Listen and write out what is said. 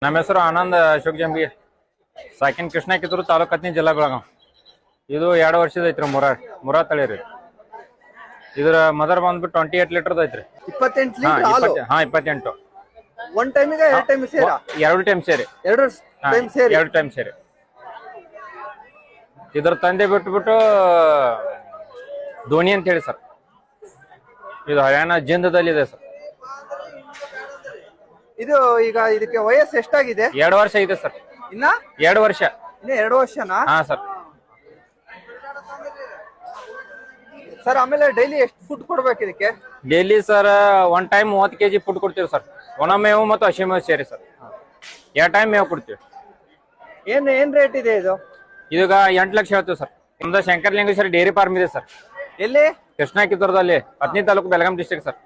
ನಮ್ಮ ಹೆಸರು ಆನಂದ್ ಅಶೋಕ್ ಜಂಬಿ ಸಾಕಿನ್ ಕೃಷ್ಣ ಕಿತ್ತೂರು ತಾಲೂಕು ಹತ್ನಿ ಜಿಲ್ಲಾ ಬೆಳಗಾವ್. ಇದು 2 ವರ್ಷದ ಐತ್ರಿ. ಮುರಾ ತಳಿ ರೀ. ಇದ್ರ ಮದರ್ ಬಂದ್ಬಿಟ್ಟು 28 ಲೀಟರ್ ಐತ್ರಿ. 28 ಲೀಟರ್ ಹಾಲು. 28. ಒನ್ ಟೈಮಿಗೆ 2 ಟೈಮ್ ಸೇರಾ? 2 ಟೈಮ್ ಸೇರಿ. 2 ಟೈಮ್ ಸೇರಿ. ಇದ್ರ ತಂದೆ ಬಿಟ್ಟು ಧೋನಿ ಅಂತ ಹೇಳಿ ಸರ್. ಇದು ಹರಿಯಾಣ ಜಿಂದದಲ್ಲಿ ಇದೆ ಸರ್. ಇದು ಈಗ ಇದಕ್ಕೆ ವಯಸ್ಸು ಎಷ್ಟಾಗಿದೆ? 2 ವರ್ಷ ಇದೆ ಸರ್. ಇನ್ನ 2 ವರ್ಷ. ಇನ್ನ 2 ವರ್ಷನಾ? ಹಾ ಸರ್. ಸರ್ ಆಮೇಲೆ ಡೈಲಿ ಎಷ್ಟು ಫುಡ್ ಕೊಡ್ಬೇಕು ಇದಕ್ಕೆ? Daily sir 1 time 30 kg food ಕೊಡ್ತೀವಿ ಸರ್. ಒಣ ಮೇವು ಮತ್ತು ಹಸಿ ಮೇವು ಸೇರಿ ಸರ್. 2 ಟೈಮ್ ಮೇವು ಕೊಡ್ತೀವಿ. ಏನ್ ರೇಟ್ ಇದೆ ಇದು? ಈಗ 8 ಲಕ್ಷ ಹೇಳ್ತೀವಿ ಸರ್. ನಮ್ದು ಶಂಕರಲಿಂಗೇಶ್ವರ ಡೈರಿ ಫಾರ್ಮ್ ಇದೆ ಸರ್. ಎಲ್ಲಿ? ಕೃಷ್ಣ ಕಿತ್ತೂರದಲ್ಲಿ, ಹತ್ನಿ ತಾಲೂಕು, ಬೆಳಗಾಂ ಡಿಸ್ಟ್ರಿಕ್ಟ್ ಸರ್.